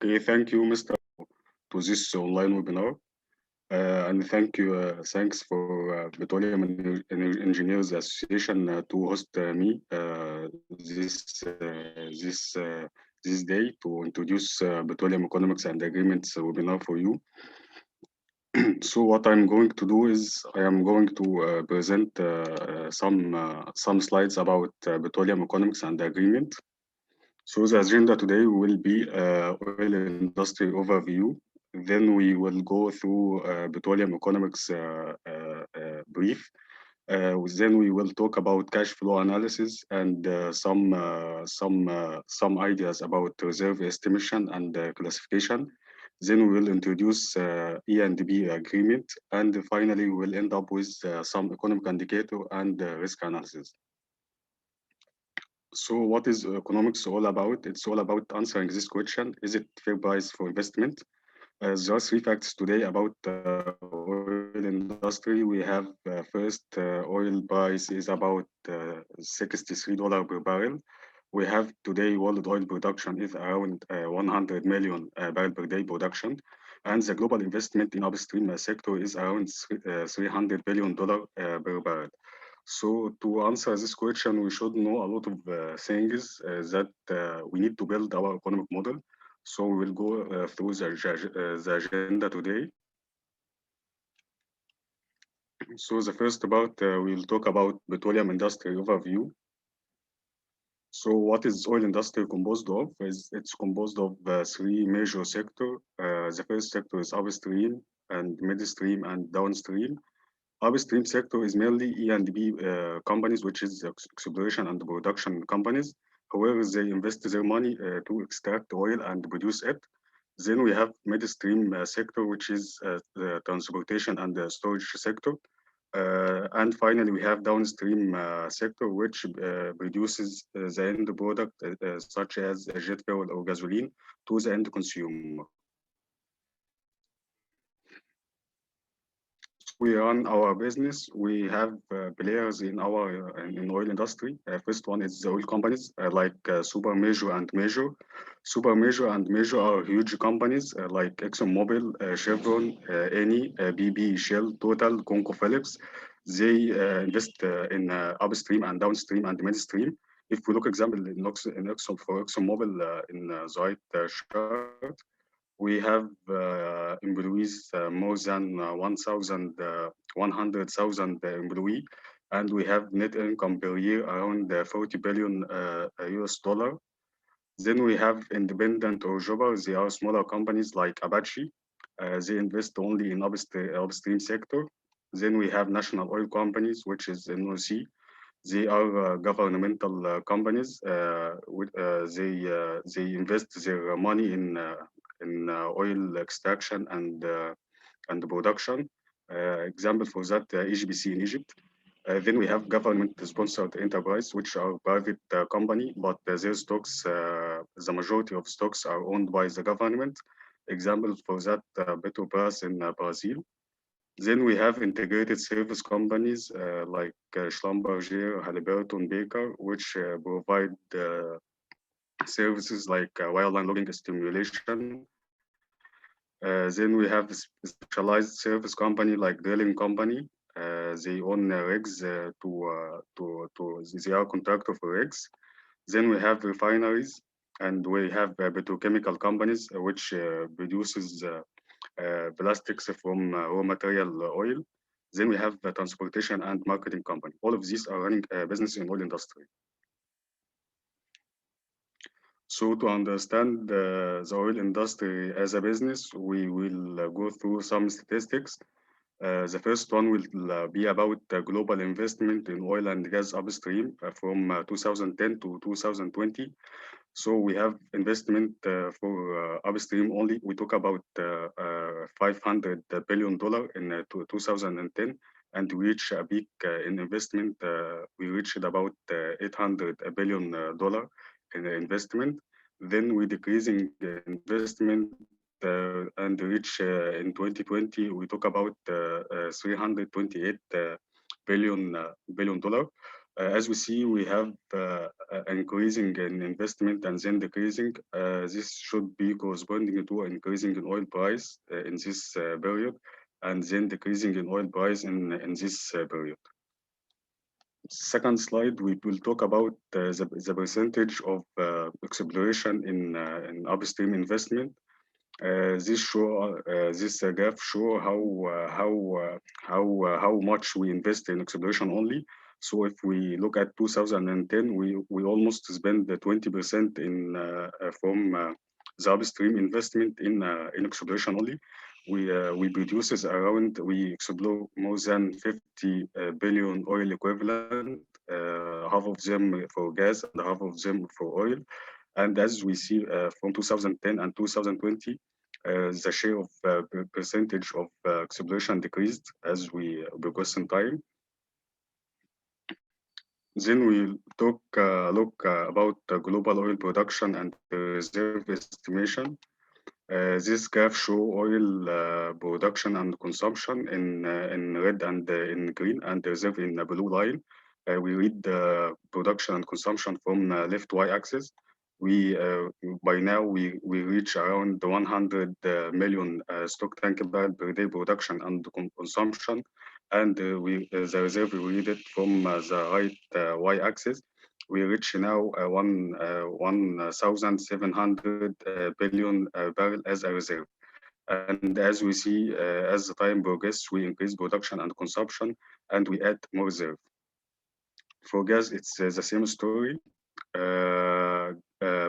Okay, thank you, Mr. to this online webinar. And thanks for Petroleum Engineers Association to host me this day to introduce Petroleum Economics and Agreements webinar for you. So what I'm going to do is I am going to present some slides about Petroleum Economics and Agreement. So the agenda today will be oil industry overview. Then we will go through petroleum economics brief. Then we will talk about cash flow analysis and some ideas about reserve estimation and classification. Then we will introduce E&B agreement, and finally we will end up with some economic indicator and risk analysis. So what is economics all about? It's all about answering this question. Is it fair price for investment? There are three facts today about oil industry. We have first, oil price is about $63 per barrel. We have today world oil production is around 100 million barrel per day production. And the global investment in upstream sector is around $300 billion per barrel. So to answer this question, we should know a lot of things that we need to build our economic model. So we will go through the agenda today. So the first part, we'll talk about petroleum industry overview. So what is oil industry composed of? It's composed of three major sectors. The first sector is upstream and midstream and downstream. Upstream sector is mainly E&B companies, which is exploration and production companies. However, they invest their money to extract oil and produce it. Then we have midstream sector, which is the transportation and the storage sector. And finally, we have downstream sector, which produces the end product, such as jet fuel or gasoline, to the end consumer. We run our business. We have players in our in oil industry. First one is the oil companies like super major and major. Super major and major are huge companies like ExxonMobil, Chevron, Eni, BP, Shell, Total, ConocoPhillips. They invest in upstream and downstream and midstream. If we look example for ExxonMobil in the right chart, we have employees more than 100,000 employees, and we have net income per year around 40 billion US dollar. Then we have independent or jobbers. They are smaller companies like Apache. They invest only in upstream sector. Then we have national oil companies, which is NOC. They are governmental companies. They invest their money in oil extraction and production. Example for that, EGPC in Egypt. Then we have government-sponsored enterprise, which are private company, but their stocks, the majority of stocks are owned by the government. Example for that, Petrobras in Brazil. Then we have integrated service companies like Schlumberger, Halliburton, Baker, which provide services like wireline logging stimulation. Then we have a specialized service company like drilling company. They own rigs they are contractor for rigs. Then we have refineries, and we have petrochemical companies which produces plastics from raw material oil. Then we have the transportation and marketing company. All of these are running a business in oil industry. So to understand the oil industry as a business, we will go through some statistics. The first one will be about global investment in oil and gas upstream from 2010 to 2020. So we have investment for upstream only. We talk about $500 billion in 2010, and we reach a peak in investment. We reached about $800 billion in investment. Then we decreasing investment and reach in 2020, we talk about $328 billion. As we see, we have increasing in investment and then decreasing. This should be corresponding to increasing in oil price in this period, and then decreasing in oil price in this period. Second slide, we will talk about the percentage of exploration in upstream investment. This graph show how much we invest in exploration only. So if we look at 2010, we almost spend 20% in from the upstream investment in exploration only. We produces around, we explore more than 50 billion oil equivalent, half of them for gas and half of them for oil. And as we see from 2010 and 2020, the share of percentage of exploration decreased as we progress in time. Then we look about global oil production and reserve estimation. This graph show oil production and consumption in red and in green, and reserve in the blue line. We read the production and consumption from left y-axis. We by now we reach around 100 million stock tank barrel per day production and consumption, and the reserve we read it from the right y-axis. We reach now 1,700 billion barrel as a reserve. And as we see, as the time progresses, we increase production and consumption, and we add more reserve. For gas, it's the same story.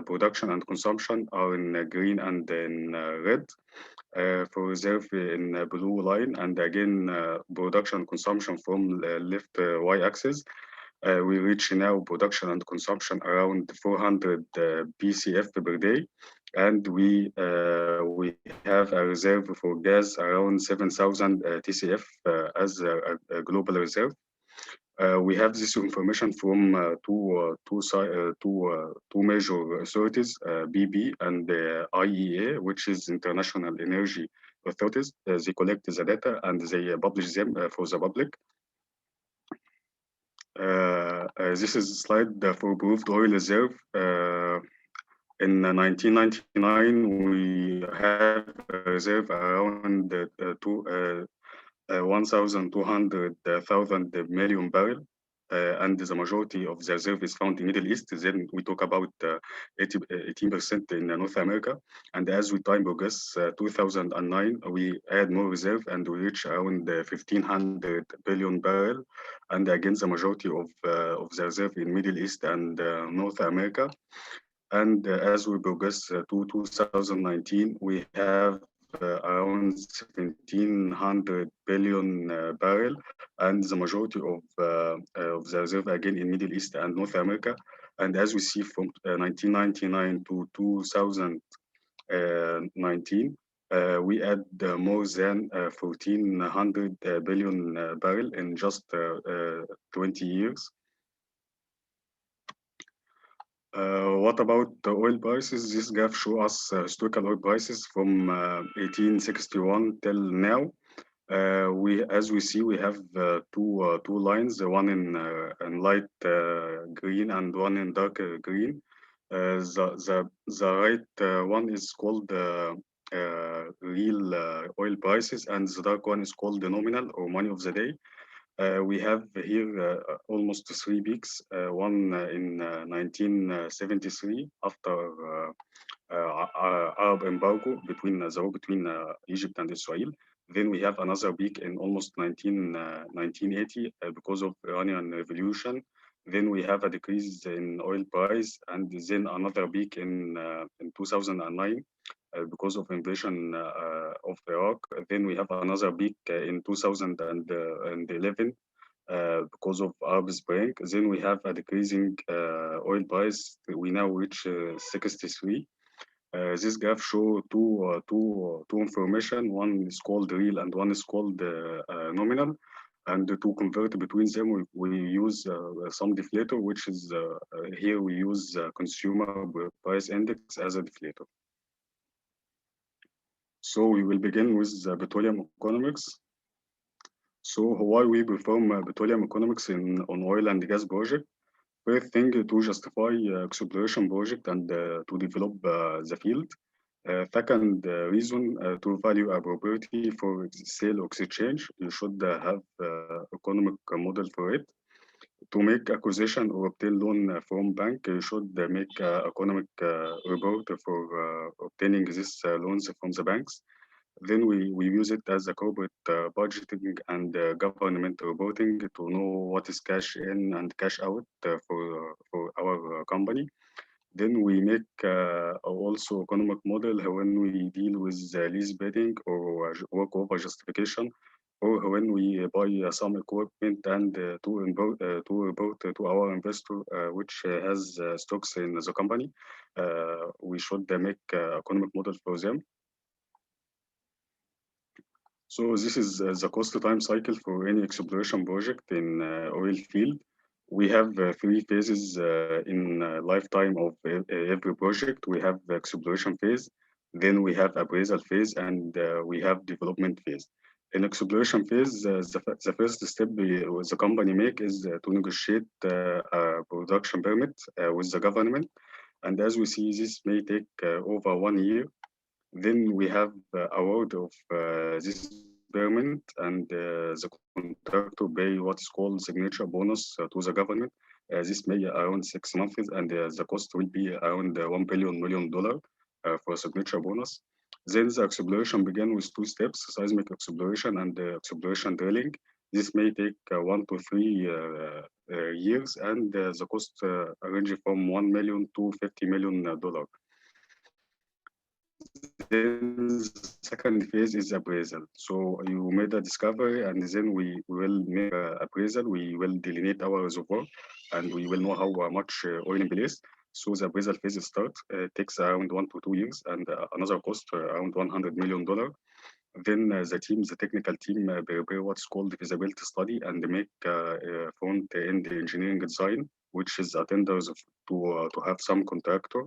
Production and consumption are in green and in red. For reserve in blue line, and again production and consumption from left y-axis. We reach now production and consumption around 400 BCF per day, and we have a reserve for gas around 7,000 TCF as a global reserve. We have this information from two major authorities, BB and IEA, which is International Energy Authorities. They collect the data and they publish them for the public. This is a slide for proved oil reserve. In 1999, we have a reserve around 1,200,000 million barrel, and the majority of the reserve is found in Middle East. Then we talk about 18% in North America. And as we time progress, 2009, we add more reserve and we reach around 1,500 billion barrel. And again, the majority of the reserve in Middle East and North America. And as we progress to 2019, we have around 1,700 billion barrel, and the majority of the reserve again in Middle East and North America. And as we see from 1999 to 2019, we add more than 1,400 billion barrel in just 20 years. What about the oil prices? This graph shows us historical oil prices from 1861 till now. As we see, we have two lines, one in light green and one in dark green. The right one is called real oil prices, and the dark one is called the nominal or money of the day. We have here almost three peaks, one in 1973 after Arab embargo between Egypt and Israel. Then we have another peak in almost 1980 because of Iranian revolution. Then we have a decrease in oil price, and then another peak in 2009 because of invasion of Iraq. Then we have another peak in 2011 because of Arab Spring. Then we have a decreasing oil price. We now reach 63. This graph show two information. One is called real and one is called nominal. And to convert between them, we use some deflator, which is here we use consumer price index as a deflator. So we will begin with petroleum economics. So why we perform petroleum economics on oil and gas project? First thing, to justify exploration project and to develop the field. Second reason, to value a property for sale or exchange, you should have economic model for it. To make acquisition or obtain loan from bank, you should make economic report for obtaining these loans from the banks. Then we use it as a corporate budgeting and government reporting to know what is cash in and cash out for our company. Then we make also economic model when we deal with lease bidding or work over justification, or when we buy some equipment and to report to our investor which has stocks in the company. We should make economic model for them. So this is the cost time cycle for any exploration project in oil field. We have three phases in lifetime of every project. We have the exploration phase, then we have appraisal phase, and we have development phase. In exploration phase, the first step the company make is to negotiate a production permit with the government. And as we see, this may take over 1 year. Then we have award of this permit, and the contractor pay what is called signature bonus to the government. This may around 6 months, and the cost will be around $1 billion for signature bonus. Then the exploration begin with two steps: seismic exploration and exploration drilling. This may take 1 to 3 years, and the cost range from $1 million to $50 million. Then the second phase is appraisal. So you made a discovery, and then we will make appraisal. We will delineate our reservoir, and we will know how much oil in place. So the appraisal phase starts. Takes around 1 to 2 years, and another cost around $100 million. Then the technical team prepare what's called the feasibility study and make front-end engineering design, which is attenders to have some contractor.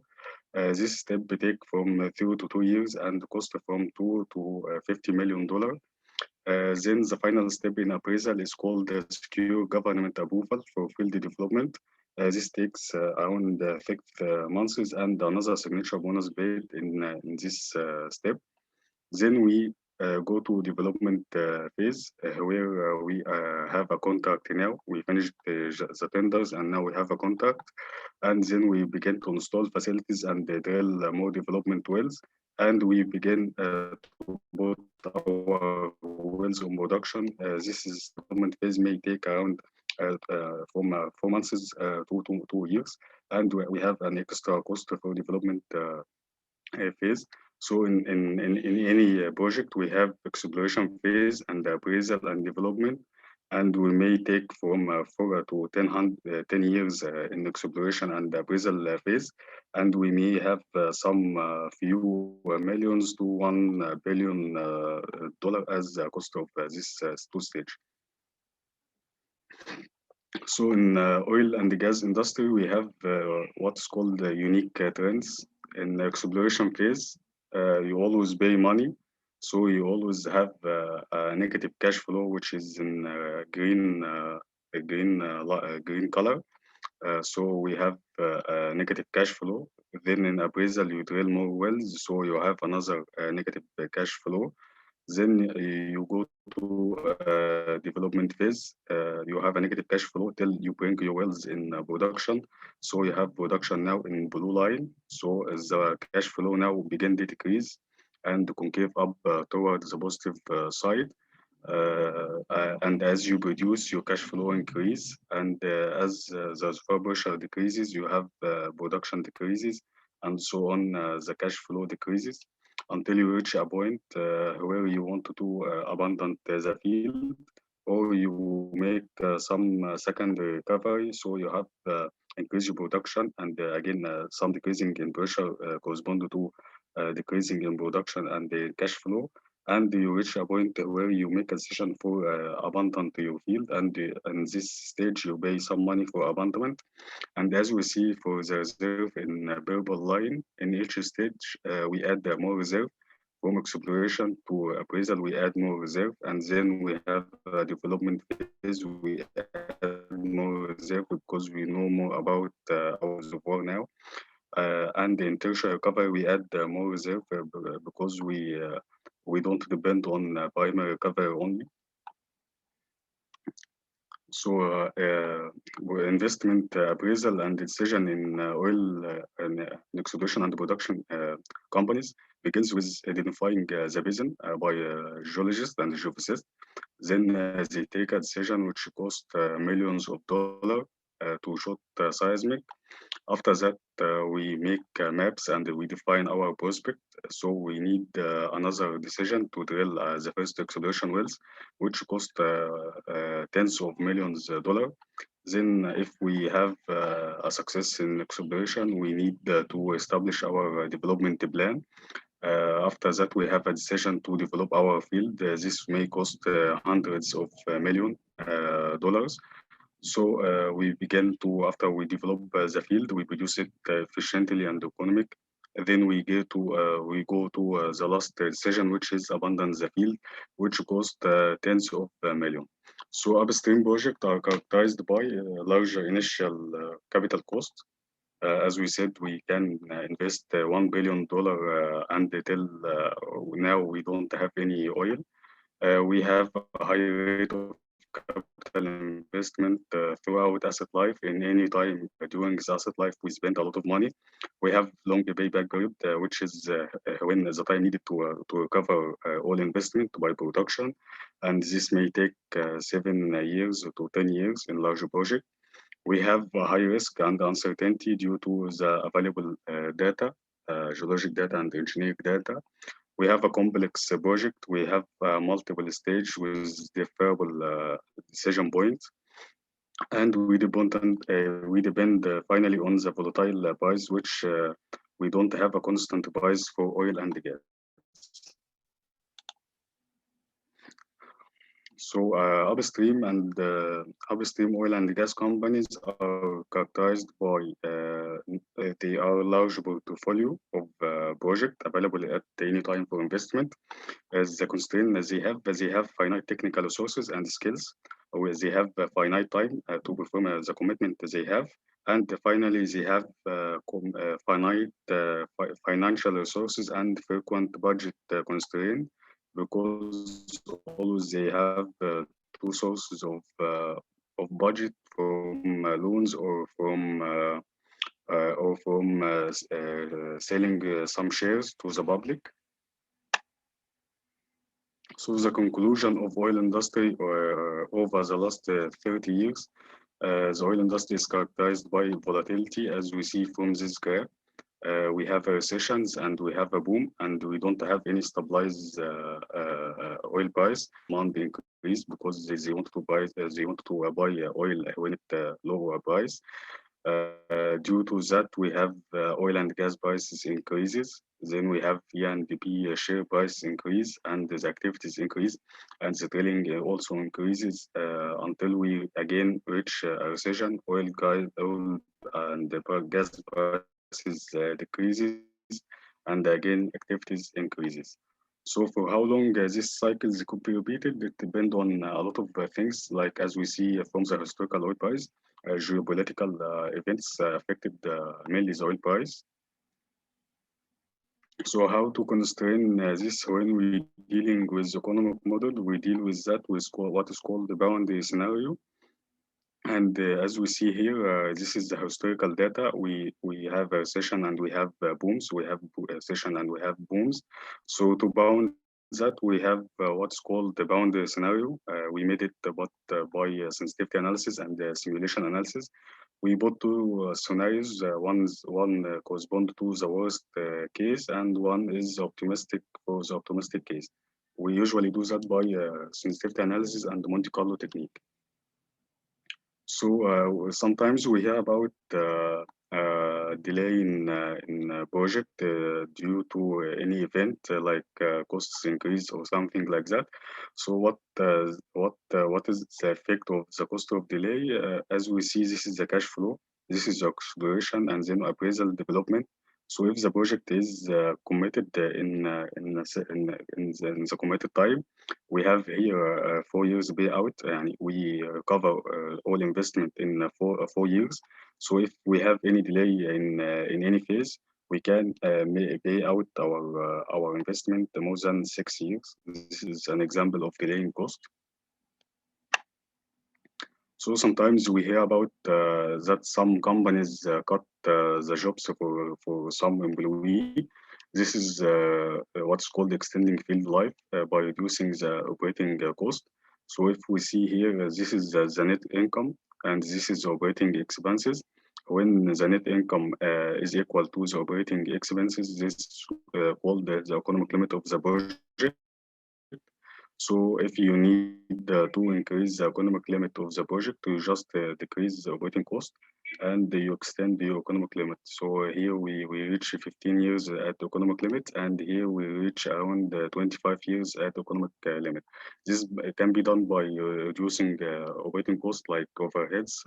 This step take from 0 to 2 years and cost from $2 to $50 million. Then the final step in appraisal is called secure government approval for field development. This takes around 6 months and another signature bonus paid in this step. Then we go to development phase where we have a contract now. We finished the tenders and now we have a contract. And then we begin to install facilities and drill more development wells. And we begin to put our wells on production. This is development phase may take around from 4 months to 2 years. And we have an extra cost for development phase. So in any project, we have exploration phase and appraisal and development, and we may take from 4 to 10 years in exploration and appraisal phase, and we may have some few millions to $1 billion as the cost of this two stage. So in oil and gas industry, we have what's called unique trends. In exploration phase, you always pay money, so you always have a negative cash flow, which is in green color. So we have a negative cash flow. Then in appraisal, you drill more wells, so you have another negative cash flow. Then you go to development phase. You have a negative cash flow till you bring your wells in production. So you have production now in blue line. So as the cash flow now begin to decrease and concave up towards the positive side. And as you produce, your cash flow increase. And as the reservoir pressure decreases, you have production decreases, and so on. The cash flow decreases until you reach a point where you want to abandon the field, or you make some secondary recovery. So you have increase your production, and again some decreasing in pressure correspond to decreasing in production and the cash flow. And you reach a point where you make a decision for abandon to your field, and in this stage you pay some money for abandonment. And as we see for the reserve in purple line, in each stage we add more reserve from exploration to appraisal, we add more reserve, and then we have a development phase. We add more reserve because we know more about our reservoir now. And in tertiary recovery, we add more reserve because we don't depend on primary recovery only. So, investment appraisal and decision in oil and exploration and production companies begins with identifying the basin by geologists and geophysicists. Then they take a decision which costs millions of dollars to shoot seismic. After that, we make maps and we define our prospect. So we need another decision to drill the first exploration wells, which cost tens of millions of dollars. Then, if we have a success in exploration, we need to establish our development plan. After that, we have a decision to develop our field. This may cost hundreds of million dollars. So we begin to, after we develop the field, we produce it efficiently and economic. Then we go to the last decision, which is abandon the field, which cost tens of millions. So upstream projects are characterized by larger initial capital costs. As we said, we can invest $1 billion until now we don't have any oil. We have a high rate of capital investment throughout asset life. In any time during the asset life, we spend a lot of money. We have long payback period, which is when the time needed to recover all investment by production. And this may take 7 years to 10 years in larger project. We have a high risk and uncertainty due to the available data, geologic data and engineering data. We have a complex project. We have multiple stages with differable decision points, and we depend finally on the volatile price, which we don't have a constant price for oil and gas. So upstream oil and gas companies are characterized by they are large portfolio of project available at any time for investment. As the constraint they have finite technical resources and skills, or they have finite time to perform the commitment they have. And finally, they have finite financial resources and frequent budget constraint, because always they have two sources of budget from loans or from selling some shares to the public. So the conclusion of oil industry over the last 30 years, the oil industry is characterized by volatility, as we see from this graph. We have recessions and we have a boom, and we don't have any stabilized oil price. Demand increase because they want to buy oil when it lower price. Due to that, we have oil and gas prices increases. Then we have E&P share price increase, and the activities increase, and the drilling also increases until we again reach a recession. Oil and gas prices decreases, and again activities increases. So for how long these cycles could be repeated, it depends on a lot of things, like as we see from the historical oil price, geopolitical events affected mainly the oil price. So how to constrain this when we dealing with economic model? We deal with that with what is called the boundary scenario. And as we see here, this is the historical data. We have a recession and we have booms. We have a recession and we have booms. So to bound that, we have what's called the boundary scenario. We made it by sensitivity analysis and simulation analysis. We put two scenarios. One correspond to the worst case, and one is optimistic for the optimistic case. We usually do that by sensitivity analysis and Monte Carlo technique. So sometimes we hear about delay in project due to any event like costs increase or something like that. So what is the effect of the cost of delay? As we see, this is the cash flow, this is the exploration, and then appraisal development. So if the project is committed in the committed time, we have here 4 years payout, and we cover all investment in 4 years. So if we have any delay in any phase, we can pay out our investment more than 6 years. This is an example of delaying cost. So sometimes we hear about that some companies cut the jobs for some employee. This is what's called extending field life by reducing the operating cost. So if we see here, this is the net income and this is operating expenses. When the net income is equal to the operating expenses, this called the economic limit of the project. So if you need to increase the economic limit of the project, you just decrease the operating cost and you extend the economic limit. So here we reach 15 years at economic limit, and here we reach around 25 years at economic limit. This can be done by reducing operating costs like overheads,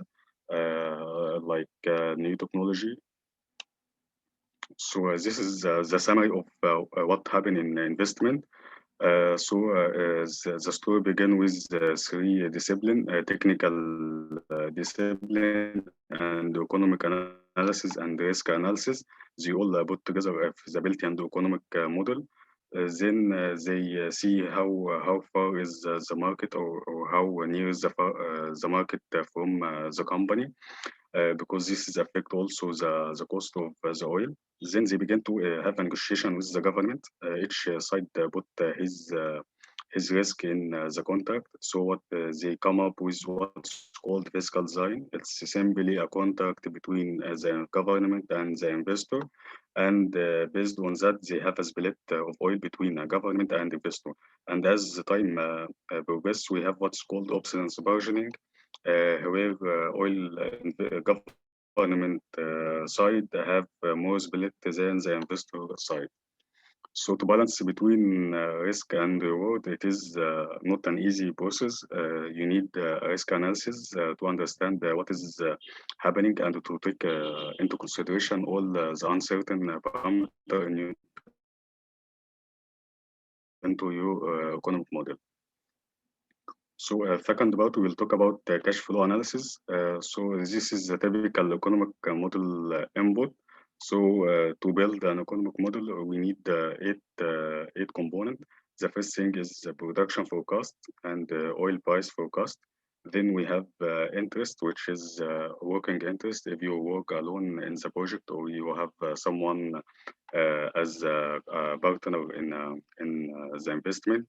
new technology. So this is the summary of what happened in investment. The story began with three disciplines: technical discipline and economic analysis and risk analysis. They all put together a feasibility and economic model. Then they see how far is the market, or how near is the market from the company, because this is affect also the cost of the oil. Then they began to have a negotiation with the government. Each side put his risk in the contract. So what they come up with what's called fiscal design. It's simply a contract between the government and the investor. And based on that, they have a split of oil between government and investor. And as the time progresses, we have what's called options bargaining, where government side have more split than the investor side. So to balance between risk and reward, it is not an easy process. You need risk analysis to understand what is happening and to take into consideration all the uncertain parameters into your economic model. So second part, we will talk about cash flow analysis. So this is the typical economic model input. So to build an economic model, we need eight components. The first thing is the production forecast and oil price forecast. Then we have interest, which is working interest. If you work alone in the project, or you have someone as a partner in the investment.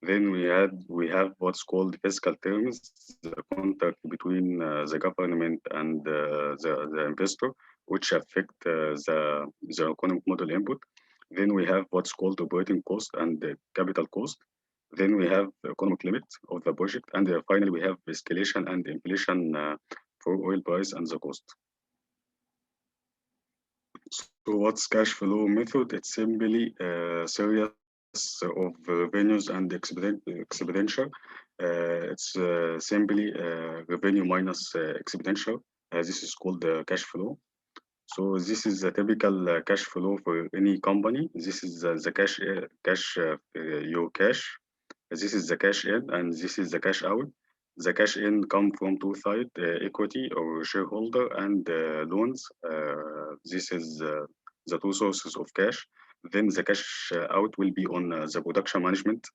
Then we have what's called fiscal terms, the contract between the government and the investor, which affect the economic model input. Then we have what's called operating cost and the capital cost. Then we have the economic limit of the project, and finally we have escalation and inflation for oil price and the cost. So what's cash flow method? It's simply series of revenues and expenditure. It's simply revenue minus expenditure. This is called cash flow. So this is a typical cash flow for any company. This is the your cash. This is the cash in, and this is the cash out. The cash in come from two sides, equity or shareholder, and loans. This is the two sources of cash. Then the cash out will be on the production management,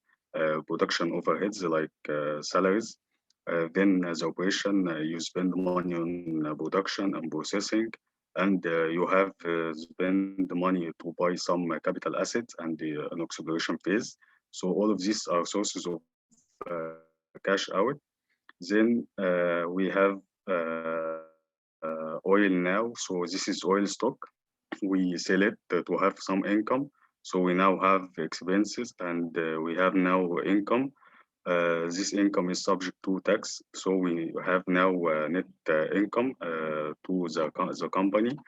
production overheads like salaries. Then as operation, you spend money on production and processing, and you have spend money to buy some capital assets and an exploration phase. So all of these are sources of cash out. Then we have oil now. So this is oil stock. We sell it to have some income. So we now have expenses, and we have now income. This income is subject to tax. So we have now net income to the company.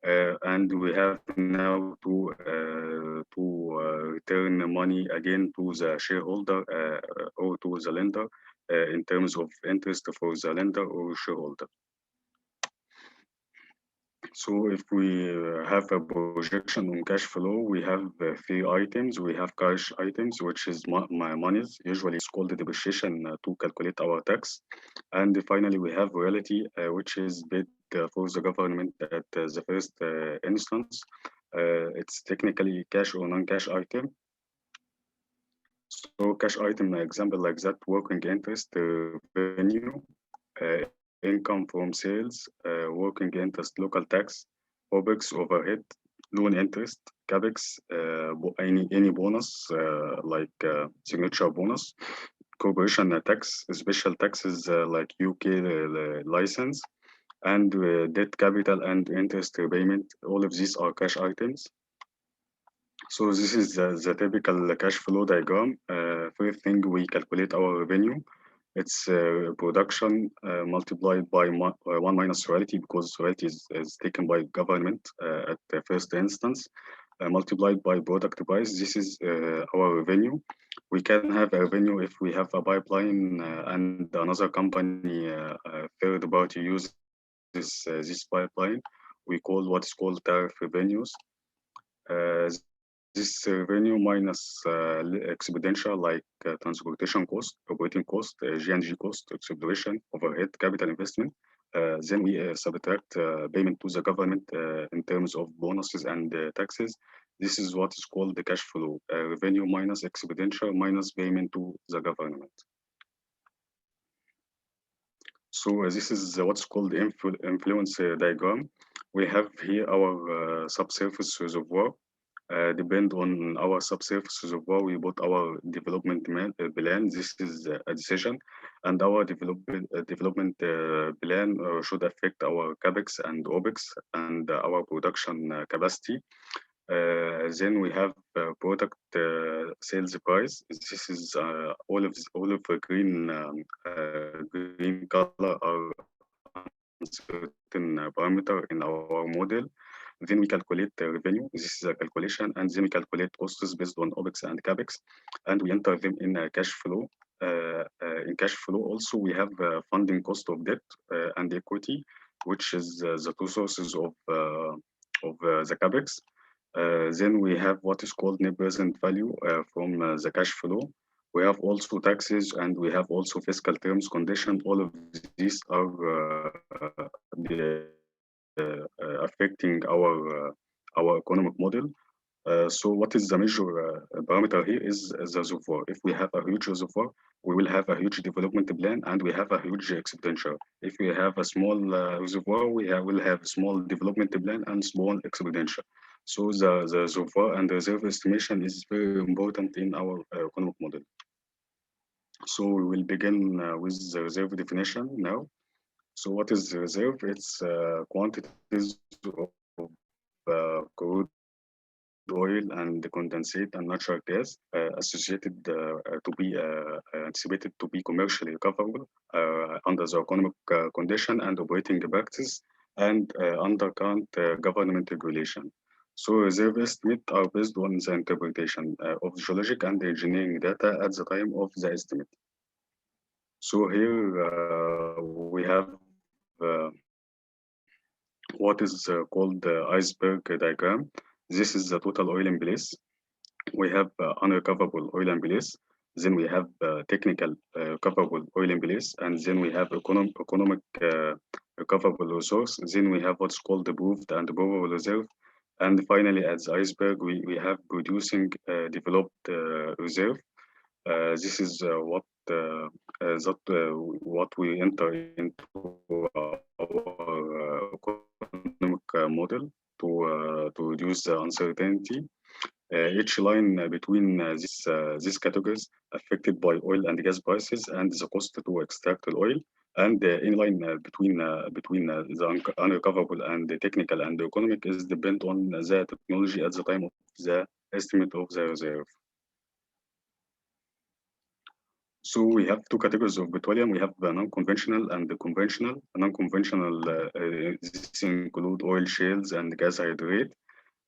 And we have now to return money again to the shareholder or to the lender in terms of interest for the lender or shareholder. So if we have a projection on cash flow, we have three items. We have cash items, which is my monies. Usually it's called the depreciation to calculate our tax. And finally, we have royalty, which is paid for the government at the first instance. It's technically cash or non-cash item. So cash item example like that, working interest, revenue, income from sales, working interest, local tax, OPEX, overhead, loan interest, CAPEX, any bonus like signature bonus, corporation tax, special taxes like UK license, and debt capital and interest repayment. All of these are cash items. So this is the typical cash flow diagram. First thing, we calculate our revenue. It's production multiplied by 1 minus royalty, because royalty is taken by government at the first instance, multiplied by product price. This is our revenue. We can have a revenue if we have a pipeline and another company, third party uses this pipeline. We call what is called tariff revenues. This revenue minus expenditure like transportation cost, operating cost, G&G cost, exploration, overhead, capital investment. Then we subtract payment to the government in terms of bonuses and taxes. This is what is called the cash flow, revenue minus expenditure minus payment to the government. So this is what's called the influence diagram. We have here our subsurface reservoir. Depend on our subsurface reservoir, we put our development plan. This is a decision, and our development plan should affect our capex and opex and our production capacity. Then we have product sales price. This is all of the green color are uncertain parameter in our model. Then we calculate the revenue. This is a calculation, and then we calculate costs based on OPEX and CAPEX, and we enter them in cash flow. In cash flow, also we have funding cost of debt and equity, which is the two sources of the CAPEX. Then we have what is called net present value from the cash flow. We have also taxes, and we have also fiscal terms condition. All of these are affecting our economic model. So what is the major parameter here is the reservoir. If we have a huge reservoir, we will have a huge development plan, and we have a huge expenditure. If we have a small reservoir, will have small development plan and small expenditure. So the reservoir and the reserve estimation is very important in our economic model. So we will begin with the reserve definition now. So what is the reserve? It's quantities of crude oil and condensate and natural gas associated to be anticipated to be commercially recoverable under the economic condition and operating practice and under current government regulation. So reserve estimates are based on the interpretation of geologic and engineering data at the time of the estimate. So here we have what is called the iceberg diagram. This is the total oil in place. We have unrecoverable oil in place. Then we have technical recoverable oil in place, and then we have economic recoverable resource. Then we have what's called the proved and probable reserve. And finally, at the iceberg, we have producing developed reserve. This is what we enter into our economic model to reduce the uncertainty. Each line between these categories affected by oil and gas prices and the cost to extract the oil, and in line between the unrecoverable and the technical and the economic is depend on the technology at the time of the estimate of the reserve. So we have two categories of petroleum. We have the non-conventional and the conventional. Non-conventional, this include oil shales and gas hydrate.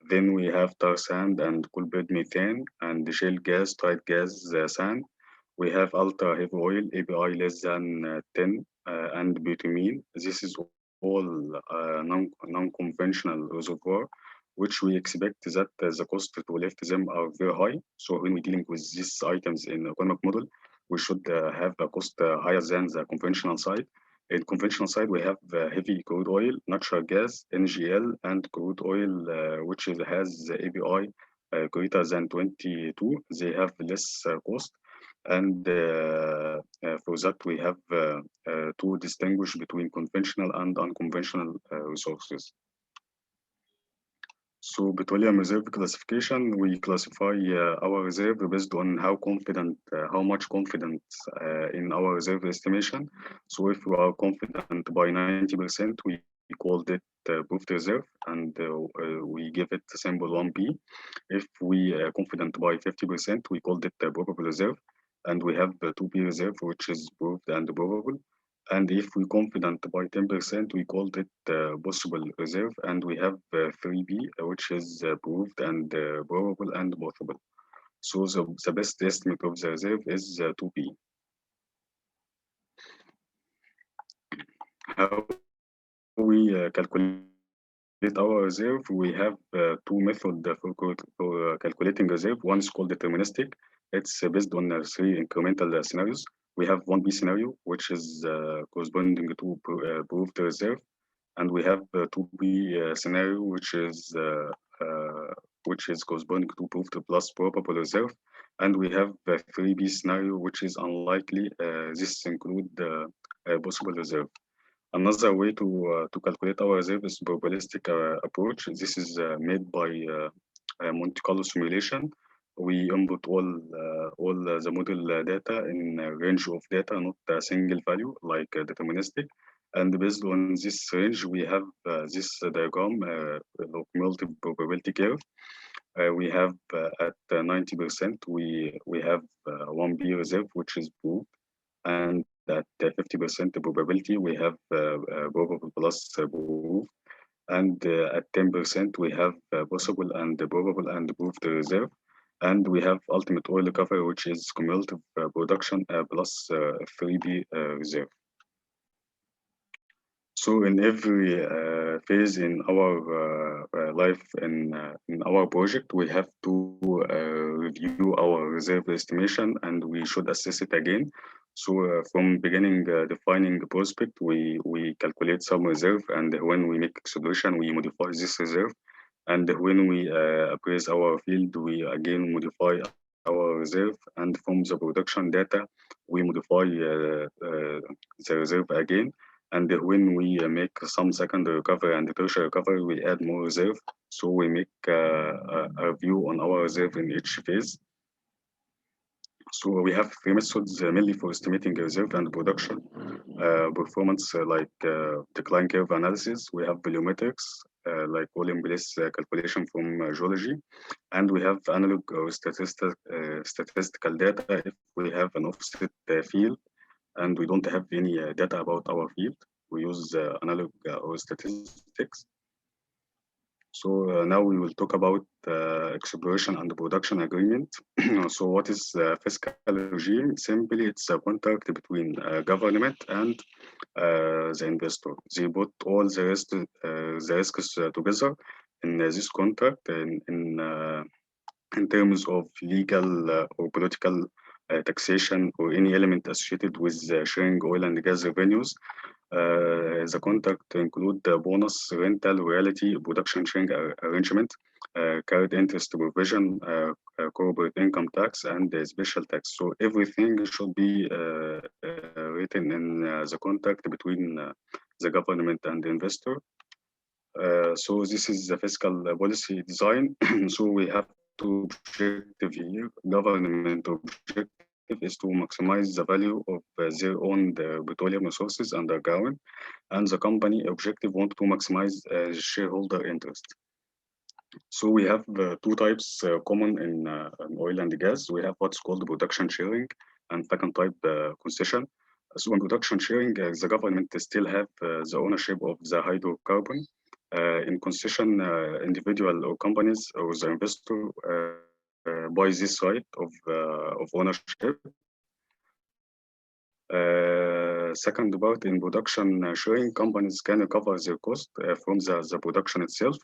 Then we have tar sand and coalbed methane and the shale gas, tight gas sand. We have ultra heavy oil, API less than 10, and bitumen. This is all all non-conventional reservoir, which we expect that the cost to lift them are very high. So when we're dealing with these items in economic model, we should have a cost higher than the conventional side. In conventional side, we have heavy crude oil, natural gas, NGL, and crude oil, which has the API greater than 22. They have less cost. And for that, we have to distinguish between conventional and unconventional resources. So petroleum reserve classification, we classify our reserve based on how much confidence in our reserve estimation. So if we are confident by 90%, we called it proved reserve, and we give it a symbol 1B. If we are confident by 50%, we called it probable reserve, and we have 2B reserve, which is proved and probable. And if we confident by 10%, we called it possible reserve, and we have 3B, which is proved and probable and possible. So the best estimate of the reserve is 2B. How we calculate our reserve? We have two methods for calculating reserve. One is called deterministic. It's based on three incremental scenarios. We have 1B scenario, which is corresponding to proved reserve, and we have 2B scenario, which is corresponding to proved plus probable reserve, and we have 3B scenario, which is unlikely. This include possible reserve. Another way to calculate our reserve is probabilistic approach. This is made by Monte Carlo simulation. We input all the model data in a range of data, not a single value like deterministic. And based on this range, we have this diagram, cumulative probability curve. We have at 90%, we have 1B reserve, which is proved, and at 50% probability, we have probable plus proved, and at 10%, we have possible and probable and proved reserve, and we have ultimate oil recovery, which is cumulative production plus 3B reserve. So in every phase in our life in our project, we have to review our reserve estimation, and we should assess it again. So from beginning defining the prospect, we calculate some reserve, and when we make exploration, we modify this reserve. And when we appraise our field, we again modify our reserve, and from the production data, we modify the reserve again. And when we make some secondary recovery and tertiary recovery, we add more reserve. So we make a view on our reserve in each phase. So we have three methods mainly for estimating reserve and production performance, like decline curve analysis. We have volumetrics, like volume-based calculation from geology, and we have analog or statistical data if we have an offset field and we don't have any data about our field. We use analog or statistics. So now we will talk about exploration and production agreement. So what is fiscal regime? Simply, it's a contract between government and the investor. They put all the risks together in this contract in terms of legal or political taxation or any element associated with sharing oil and gas revenues. The contract include the bonus, rental, royalty, production sharing arrangement, carried interest provision, corporate income tax, and special tax. So everything should be written in the contract between the government and the investor. So this is the fiscal policy design. So we have two objectives here. Government objective is to maximize the value of their own petroleum resources underground, and the company objective want to maximize shareholder interest. So we have two types common in oil and gas. We have what's called production sharing, and second type concession. So in production sharing, the government still have the ownership of the hydrocarbon. In concession, individual or companies or the investor buy this right of ownership. second part, in production sharing, companies can recover their cost from the production itself,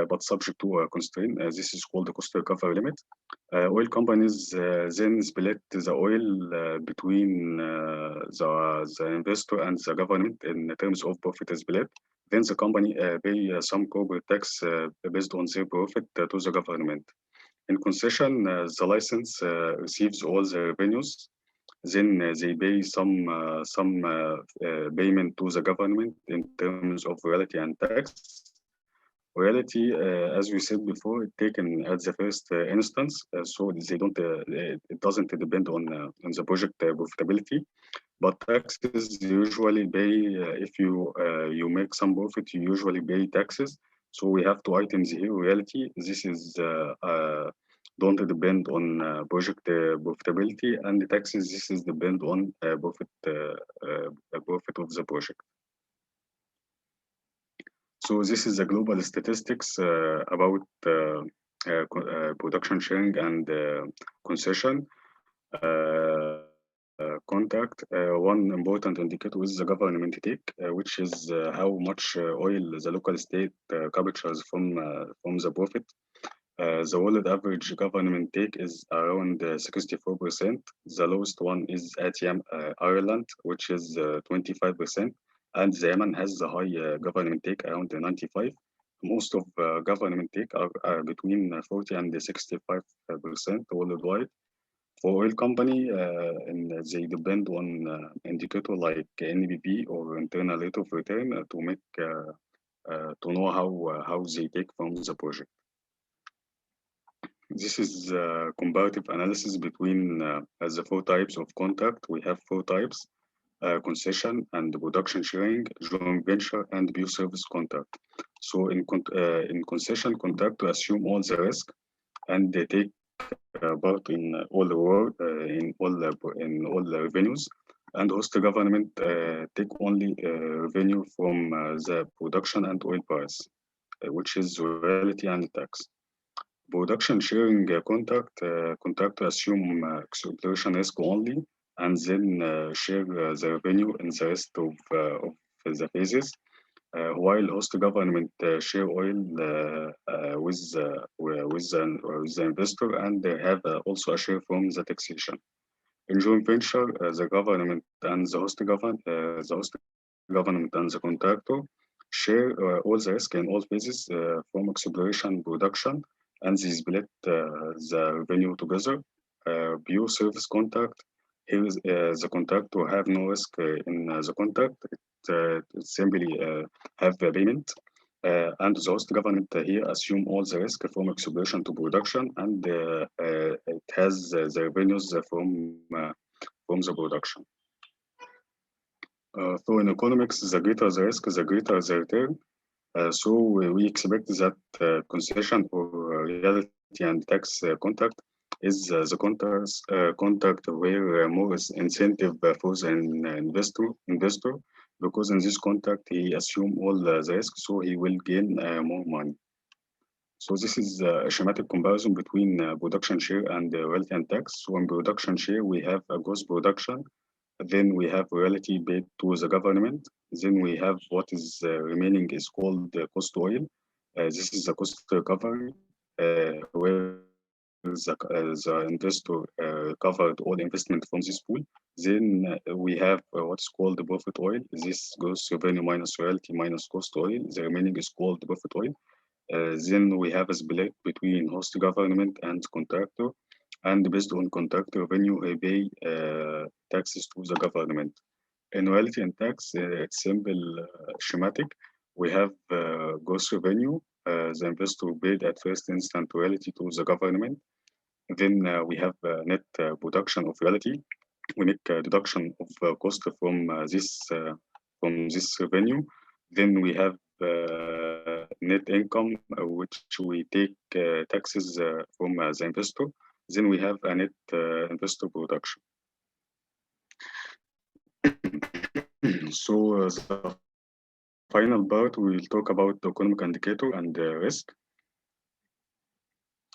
but subject to a constraint. This is called the cost recovery limit. Oil companies then split the oil between the investor and the government in terms of profit split. Then the company pay some corporate tax based on their profit to the government. In concession, the license receives all the revenues. Then they pay some payment to the government in terms of royalty and tax. Royalty, as we said before, taken at the first instance, so they don't. It doesn't depend on the project profitability. But taxes usually pay if you make some profit, you usually pay taxes. So we have two items here. Royalty. This is don't depend on project profitability, and the taxes. This is depend on profit of the project. So this is the global statistics about production sharing and concession. Contact. One important indicator is the government take, which is how much oil the local state captures from the profit. The world average government take is around 64%. The lowest one is at Ireland, which is 25%, and Yemen has the high government take around 95%. Most of government take are between 40 and 65% worldwide. For oil company, and they depend on indicator like NPV or internal rate of return to make to know how they take from the project. This is comparative analysis between the four types of contract. We have four types: concession and production sharing, joint venture, and pure service contract. So in concession contract, to assume all the risk and they take part in all the work, in all the revenues, and host government take only revenue from the production and oil price, which is royalty and tax. Production sharing contract to assume exploration risk only, and then share the revenue in the rest of the phases. While host government share oil with the investor, and they have also a share from the taxation. In joint venture, the government and the host government and the contractor share all the risk in all phases from exploration production, and they split the revenue together. Pure service contract. Here is the contractor have no risk in the contract. It simply have a payment, and the host government here assume all the risk from exploration to production, and it has the revenues from the production. So in economics, the greater the risk, the greater the return. So we expect that concession or royalty and tax contract is the contract where more is incentive for the investor, because in this contract he assume all the risk, so he will gain more money. So this is a schematic comparison between production share and royalty and tax. So in production share, we have a gross production, then we have royalty paid to the government, then we have what is remaining is called cost oil. This is the cost recovery, where the investor covered all investment from this pool. Then we have what's called the profit oil. This gross revenue minus royalty minus cost oil. The remaining is called the profit oil. Then we have a split between host government and contractor, and based on contractor revenue, we pay taxes to the government. In royalty and tax, it's simple schematic. We have gross revenue. The investor paid at first instant royalty to the government. Then we have net production of royalty. We make a deduction of cost from this revenue. Then we have net income, which we take taxes from the investor. Then we have a net investor production. So the final part, we will talk about the economic indicator and risk.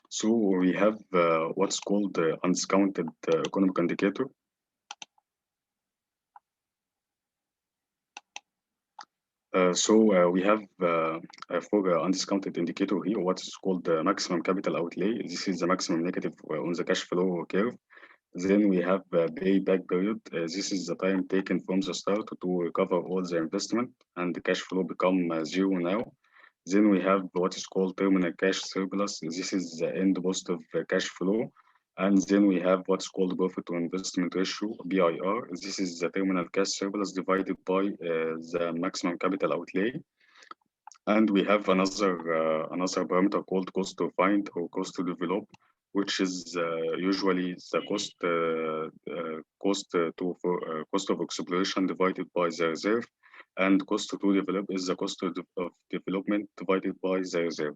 So we have what's called the undiscounted economic indicator. We have for undiscounted indicator here, what is called the maximum capital outlay. This is the maximum negative on the cash flow curve. Then we have payback period. This is the time taken from the start to recover all the investment and the cash flow become zero now. Then we have what is called terminal cash surplus. This is the end positive cash flow. And then we have what's called profit to investment ratio, BIR. This is the terminal cash surplus divided by the maximum capital outlay. And we have another parameter called cost to find or cost to develop, which is usually the cost of exploration divided by the reserve, and cost to develop is the cost of development divided by the reserve.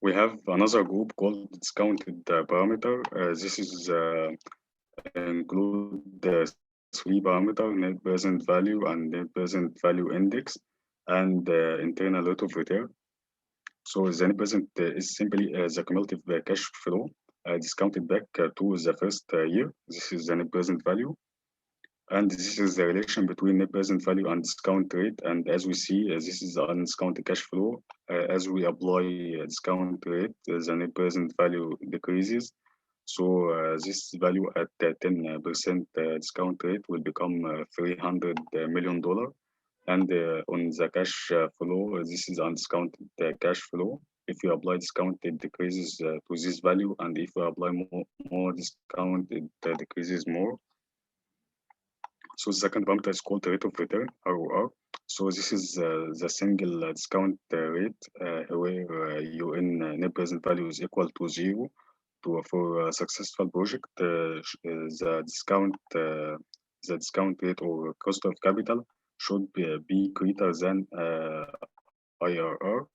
We have another group called discounted parameter. This is include the three parameter: net present value and net present value index, and internal rate of return. So the net present is simply the cumulative cash flow discounted back to the first year. This is the net present value. And this is the relation between net present value and discount rate. And as we see, this is the undiscounted cash flow. As we apply discount rate, the net present value decreases. So this value at 10% discount rate will become $300 million. And on the cash flow, this is undiscounted cash flow. If you apply discount, it decreases to this value. And if you apply more discount, it decreases more. So the second parameter is called rate of return, ROR. So this is the single discount rate where your net present value is equal to zero. For a successful project, the discount rate or cost of capital should be greater than IRR.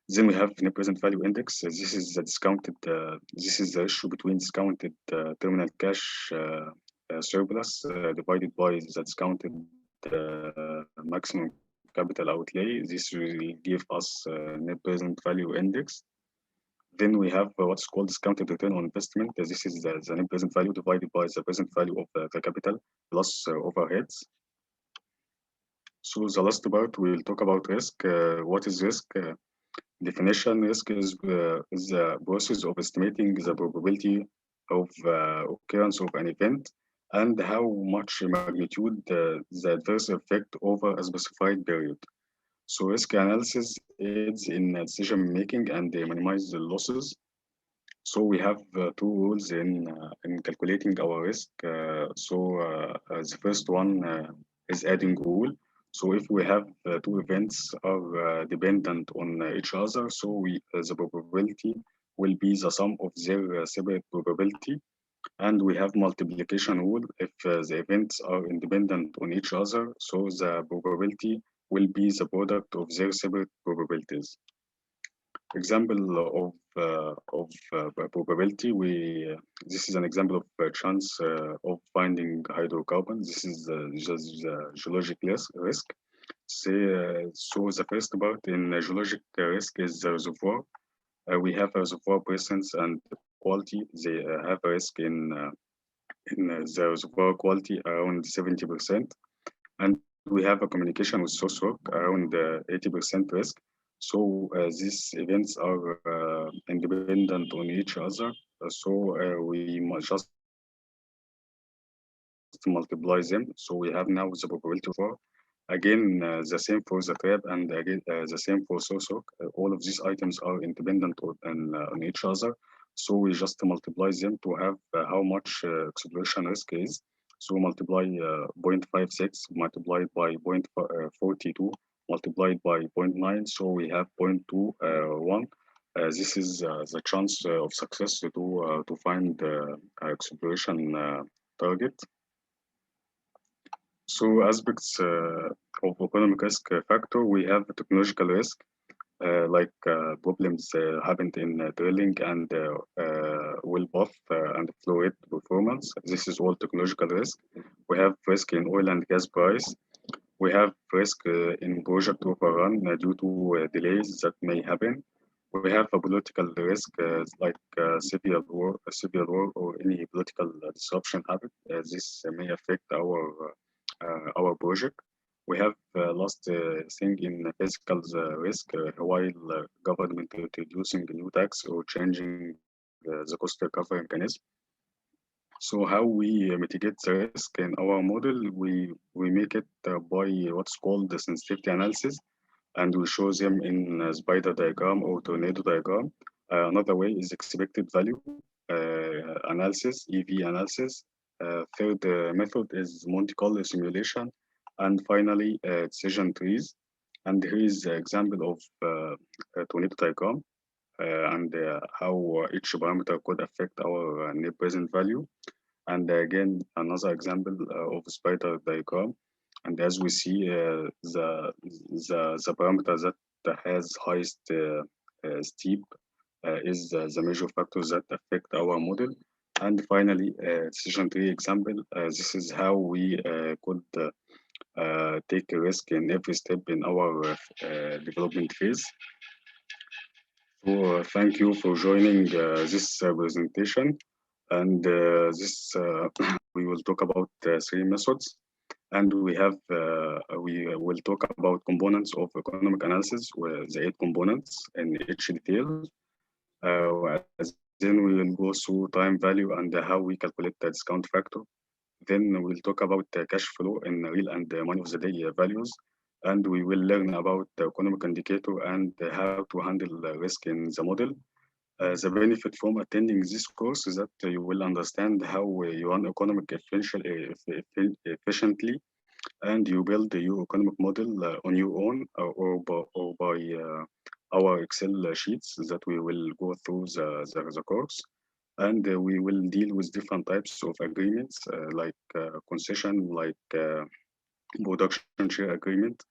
Then we have net present value index. This is the discounted. This is the ratio between discounted terminal cash surplus divided by the discounted maximum capital outlay. This will give us net present value index. Then we have what's called discounted return on investment. This is the net present value divided by the present value of the capital plus overheads. So the last part we'll talk about risk. What is risk? Definition: risk is the process of estimating the probability of occurrence of an event and how much magnitude the adverse effect over a specified period. So risk analysis aids in decision making and minimize the losses. So we have two rules in calculating our risk. The first one is adding rule. So if we have two events are dependent on each other, so the probability will be the sum of their separate probability. And we have multiplication rule. If the events are independent on each other, so the probability will be the product of their separate probabilities. Example of probability. This is an example of chance of finding hydrocarbons. This is just the geologic risk. So the first part in geologic risk is the reservoir. We have reservoir presence and quality. They have a risk in the reservoir quality around 70%, and we have a communication with source rock around 80% risk. So these events are independent on each other. So we must just multiply them. So we have now the probability for again the same for the trap and again the same for source rock. All of these items are independent on each other. So we just multiply them to have how much exploration risk is. So multiply 0.56 multiplied by 0.42 multiplied by 0.9. So we have 0.21. This is the chance of success to find the exploration target. So aspects of economic risk factor, we have technological risk, like problems happened in drilling and well path and flow rate performance. This is all technological risk. We have risk in oil and gas price. We have risk in project overrun due to delays that may happen. We have a political risk like civil war or any political disruption happen. This may affect our project. We have last thing in fiscal risk while government introducing a new tax or changing the cost recovery mechanism. So how we mitigate the risk in our model, we make it by what's called the sensitivity analysis, and we show them in a spider diagram or tornado diagram. Another way is expected value analysis, EV analysis. Third method is Monte Carlo simulation, and finally decision trees. And here is an example of a tornado diagram and how each parameter could affect our net present value. And again, another example of a spider diagram. And as we see, the parameter that has highest steep is the major factors that affect our model. And finally, decision tree example. This is how we could take a risk in every step in our development phase. So thank you for joining this presentation. And this we will talk about three methods. And we will talk about components of economic analysis, where the 8 components in each detail. Then we will go through time value and how we calculate the discount factor. Then we'll talk about cash flow in real and money of the day values. And we will learn about the economic indicator and how to handle risk in the model. The benefit from attending this course is that you will understand how you run economic efficiently, and you build your economic model on your own or by our Excel sheets that we will go through the course. And we will deal with different types of agreements like concession, like production share agreement.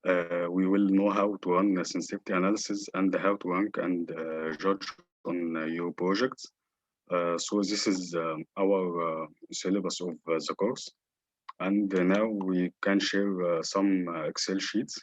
We will know how to run a sensitivity analysis and how to rank and judge on your projects. So this is our syllabus of the course. And now we can share some Excel sheets.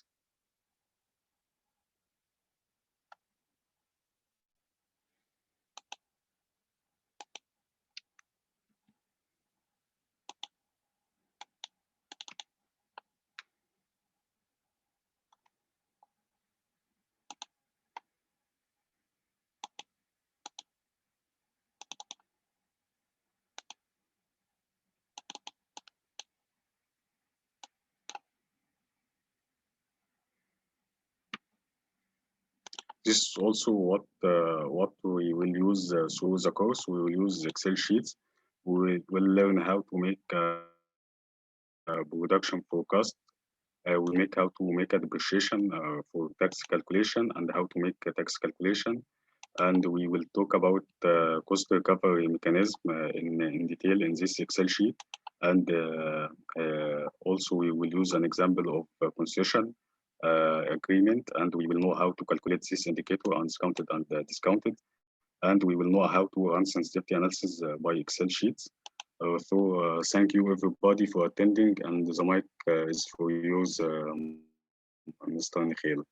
This is also what we will use through the course. We will use Excel sheets. We will learn how to make production forecast. We make how to make a depreciation for tax calculation and how to make a tax calculation. And we will talk about cost recovery mechanism in detail in this Excel sheet. And also we will use an example of concession agreement, and we will know how to calculate this indicator undiscounted and discounted. And we will know how to run sensitivity analysis by Excel sheets. So thank you everybody for attending, and the mic is for yours, Mr. Nikhil.